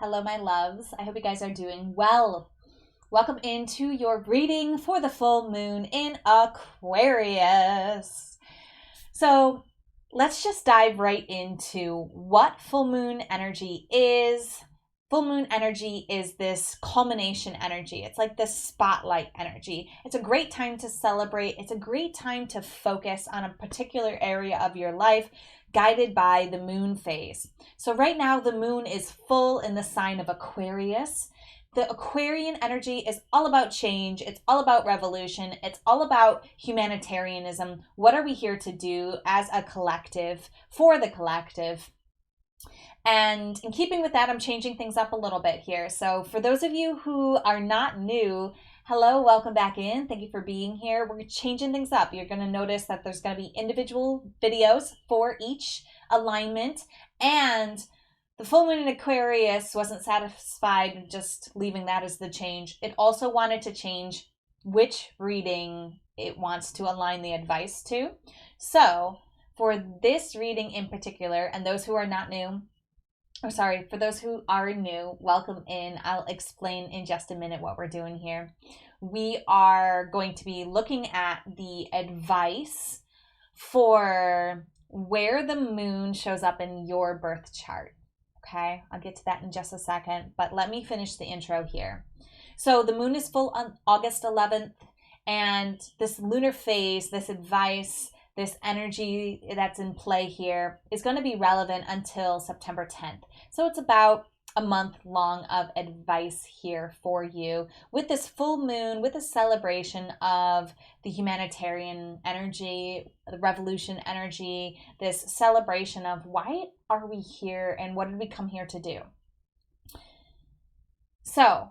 Hello, my loves. I hope you guys are doing well. Welcome into your reading for the full moon in Aquarius. So let's just dive right into what full moon energy is. Full moon energy is this culmination energy. It's like this spotlight energy. It's a great time to celebrate. It's a great time to focus on a particular area of your life, guided by the moon phase. So right now the moon is full in the sign of Aquarius. The Aquarian energy is all about change. It's all about revolution. It's all about humanitarianism. What are we here to do as a collective, for the collective? And in keeping with that, I'm changing things up a little bit here. So for those of you who are not new, hello, welcome back in. Thank you for being here. We're changing things up. You're going to notice that there's going to be individual videos for each alignment. And the full moon in Aquarius wasn't satisfied with just leaving that as the change. It also wanted to change which reading it wants to align the advice to. So for this reading in particular, and those who are not new, for those who are new, welcome in. I'll explain in just a minute what we're doing here. We are going to be looking at the advice for where the moon shows up in your birth chart. Okay, I'll get to that in just a second, but let me finish the intro here. So the moon is full on August 11th, and this lunar phase, this advice, this energy that's in play here is going to be relevant until September 10th. So it's about a month long of advice here for you with this full moon, with a celebration of the humanitarian energy, the revolution energy, this celebration of why are we here and what did we come here to do? So,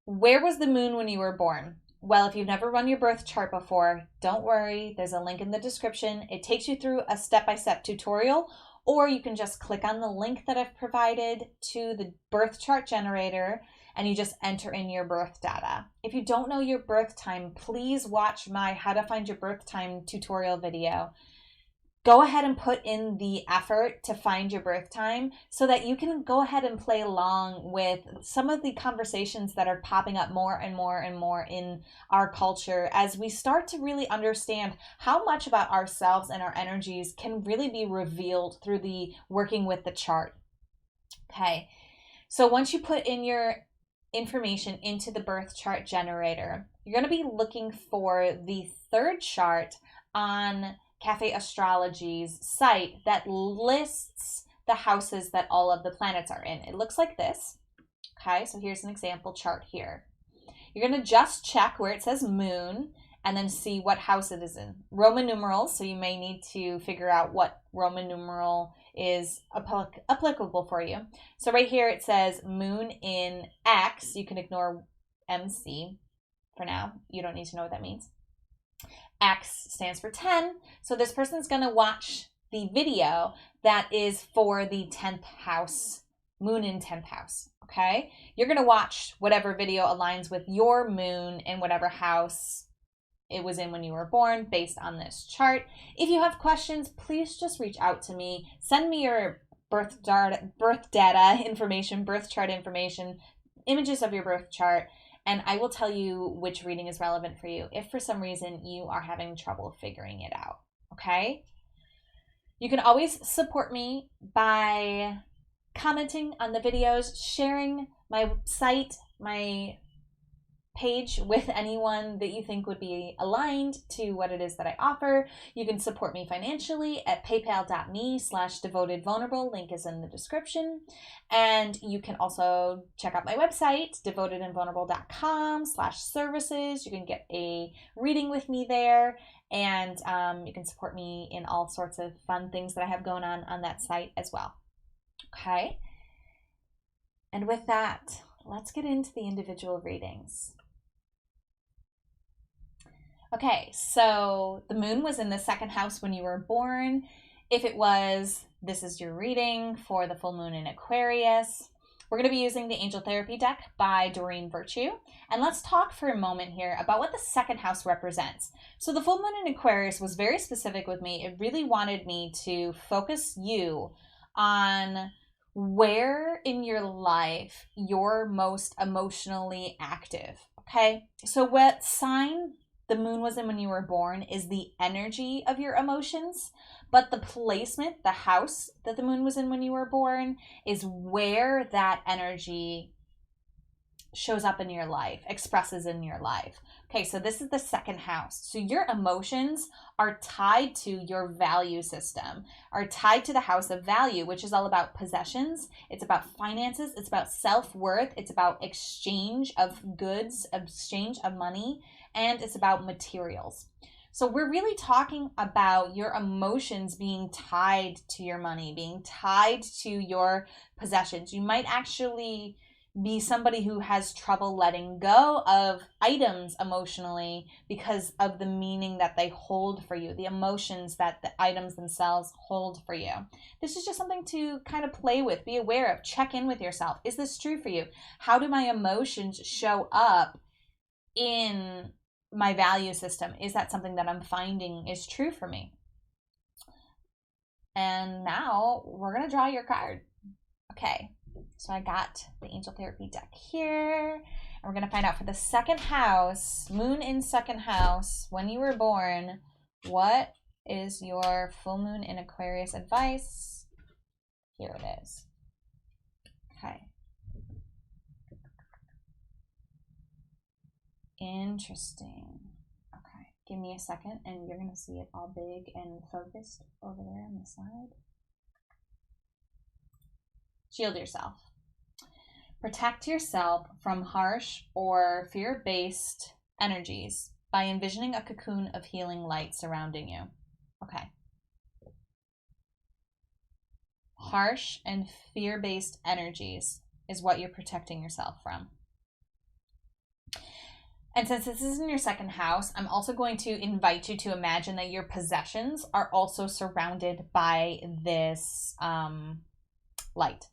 where was the moon when you were born? Well, if you've never run your birth chart before, don't worry. There's a link in the description. It takes you through a step-by-step tutorial, or you can just click on the link that I've provided to the birth chart generator and you just enter in your birth data. If you don't know your birth time, please watch my How to Find Your Birth Time tutorial video. Go ahead and put in the effort to find your birth time so that you can go ahead and play along with some of the conversations that are popping up more and more and more in our culture as we start to really understand how much about ourselves and our energies can really be revealed through the working with the chart. Okay, so once you put in your information into the birth chart generator, you're going to be looking for the third chart on Cafe Astrology's site that lists the houses that all of the planets are in. It looks like this. Okay, so here's an example chart here. You're going to just check where it says moon and then see what house it is in. Roman numerals, so you may need to figure out what Roman numeral is applicable for you. So right here it says moon in X. You can ignore MC for now. You don't need to know what that means. X stands for 10. So this person's going to watch the video that is for the 10th house, moon in 10th house. Okay. You're going to watch whatever video aligns with your moon in whatever house it was in when you were born based on this chart. If you have questions, please just reach out to me. Send me your birth data information, birth chart information, images of your birth chart, and I will tell you which reading is relevant for you if for some reason you are having trouble figuring it out, okay? You can always support me by commenting on the videos, sharing my site, my page with anyone that you think would be aligned to what it is that I offer. You can support me financially at paypal.me/devotedvulnerable. Link is in the description. And you can also check out my website, devotedandvulnerable.com/services. You can get a reading with me there. And you can support me in all sorts of fun things that I have going on that site as well. Okay. And with that, let's get into the individual readings. Okay, so the moon was in the second house when you were born. If it was, this is your reading for the full moon in Aquarius. We're going to be using the Angel Therapy deck by Doreen Virtue. And let's talk for a moment here about what the second house represents. So the full moon in Aquarius was very specific with me. It really wanted me to focus you on where in your life you're most emotionally active. Okay, so what sign the moon was in when you were born is the energy of your emotions, but the placement, the house that the moon was in when you were born, is where that energy shows up in your life, expresses in your life. Okay, so this is the second house. So your emotions are tied to your value system, are tied to the house of value, which is all about possessions. It's about finances. It's about self-worth. It's about exchange of goods, exchange of money, and it's about materials. So we're really talking about your emotions being tied to your money, being tied to your possessions. You might actually be somebody who has trouble letting go of items emotionally because of the meaning that they hold for you, the emotions that the items themselves hold for you. This is just something to kind of play with, be aware of, check in with yourself. Is this true for you? How do my emotions show up in my value system? Is that something that I'm finding is true for me? And now we're going to draw your card. Okay. So I got the Angel Therapy deck here, and we're going to find out for the second house, moon in second house, when you were born, what is your full moon in Aquarius advice? Here it is. Okay. Interesting. Okay. Give me a second, and you're going to see it all big and focused over there on the side. Shield yourself. Protect yourself from harsh or fear-based energies by envisioning a cocoon of healing light surrounding you. Okay. Harsh and fear-based energies is what you're protecting yourself from. And since this is in your second house, I'm also going to invite you to imagine that your possessions are also surrounded by this light.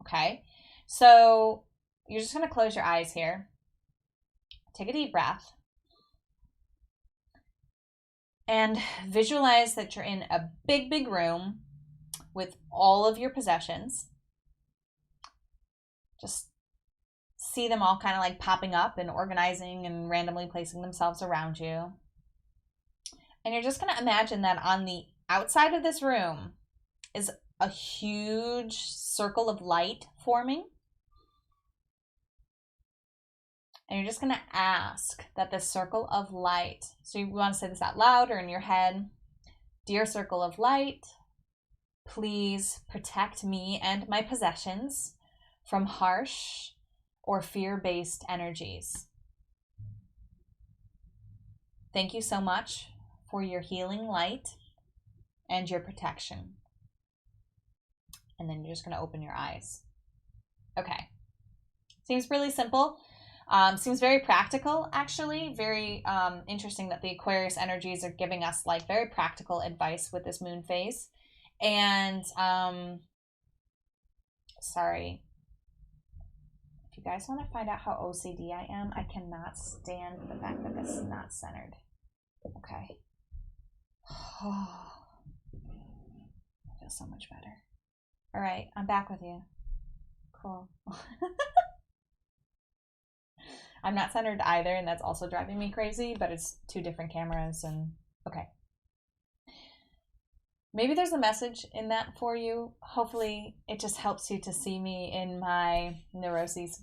Okay? So you're just going to close your eyes here. Take a deep breath. And visualize that you're in a big, big room with all of your possessions. Just see them all kind of like popping up and organizing and randomly placing themselves around you. And you're just going to imagine that on the outside of this room is a huge circle of light forming. And you're just going to ask that the circle of light, so you want to say this out loud or in your head, dear circle of light, please protect me and my possessions from harsh or fear-based energies. Thank you so much for your healing light and your protection. And then you're just going to open your eyes. Okay. Seems really simple. Seems very practical, actually. Very interesting that the Aquarius energies are giving us like very practical advice with this moon phase. And sorry, if you guys want to find out how OCD I am, I cannot stand the fact that this is not centered. Okay. I feel so much better. All right, I'm back with you. Cool. I'm not centered either, and that's also driving me crazy, but it's two different cameras, and okay. Maybe there's a message in that for you. Hopefully, it just helps you to see me in my neuroses.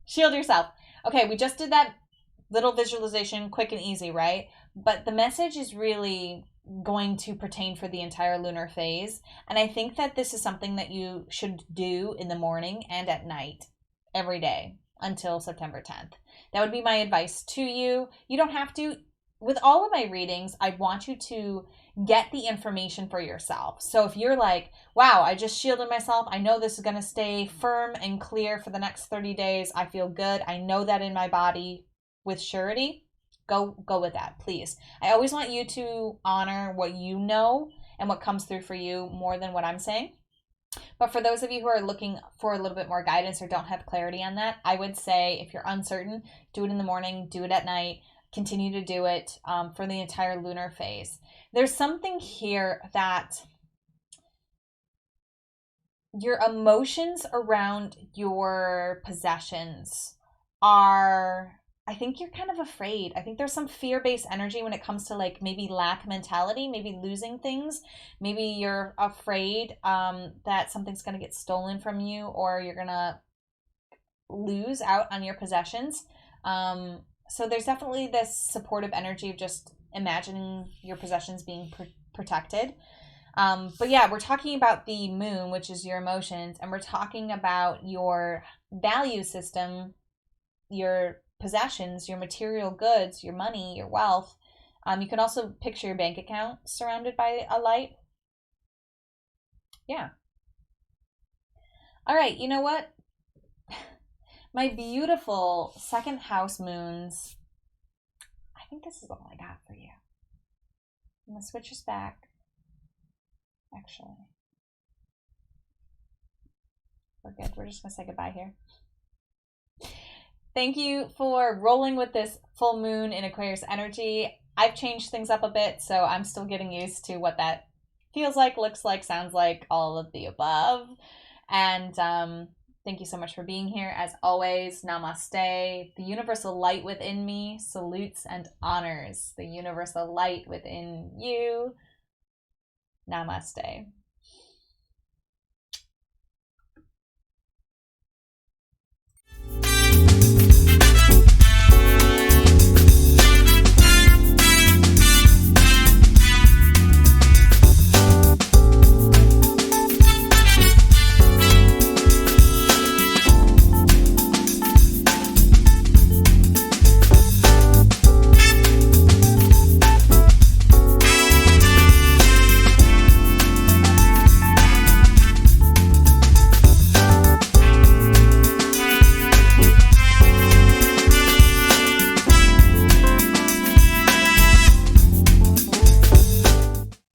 Shield yourself. Okay, we just did that little visualization, quick and easy, right? But the message is really going to pertain for the entire lunar phase, and I think that this is something that you should do in the morning and at night, every day, until September 10th. That would be my advice to you. You don't have to. With all of my readings, I want you to get the information for yourself. So if you're like, wow, I just shielded myself. I know this is going to stay firm and clear for the next 30 days. I feel good. I know that in my body with surety. Go with that, please. I always want you to honor what you know and what comes through for you more than what I'm saying. But for those of you who are looking for a little bit more guidance or don't have clarity on that, I would say if you're uncertain, do it in the morning, do it at night, continue to do it for the entire lunar phase. There's something here that your emotions around your possessions are, I think you're kind of afraid. I think there's some fear-based energy when it comes to like maybe lack mentality, maybe losing things. Maybe you're afraid that something's going to get stolen from you, or you're going to lose out on your possessions. So there's definitely this supportive energy of just imagining your possessions being protected. But yeah, we're talking about the moon, which is your emotions, and we're talking about your value system, your possessions, your material goods, your money, your wealth. You can also picture your bank account surrounded by a light. Yeah. All right, you know what? My beautiful second house moons. I think this is all I got for you. I'm going to switch this back. Actually, we're good. We're just going to say goodbye here. Thank you for rolling with this full moon in Aquarius energy. I've changed things up a bit, so I'm still getting used to what that feels like, looks like, sounds like, all of the above. And thank you so much for being here. As always, namaste. The universal light within me salutes and honors the universal light within you. Namaste.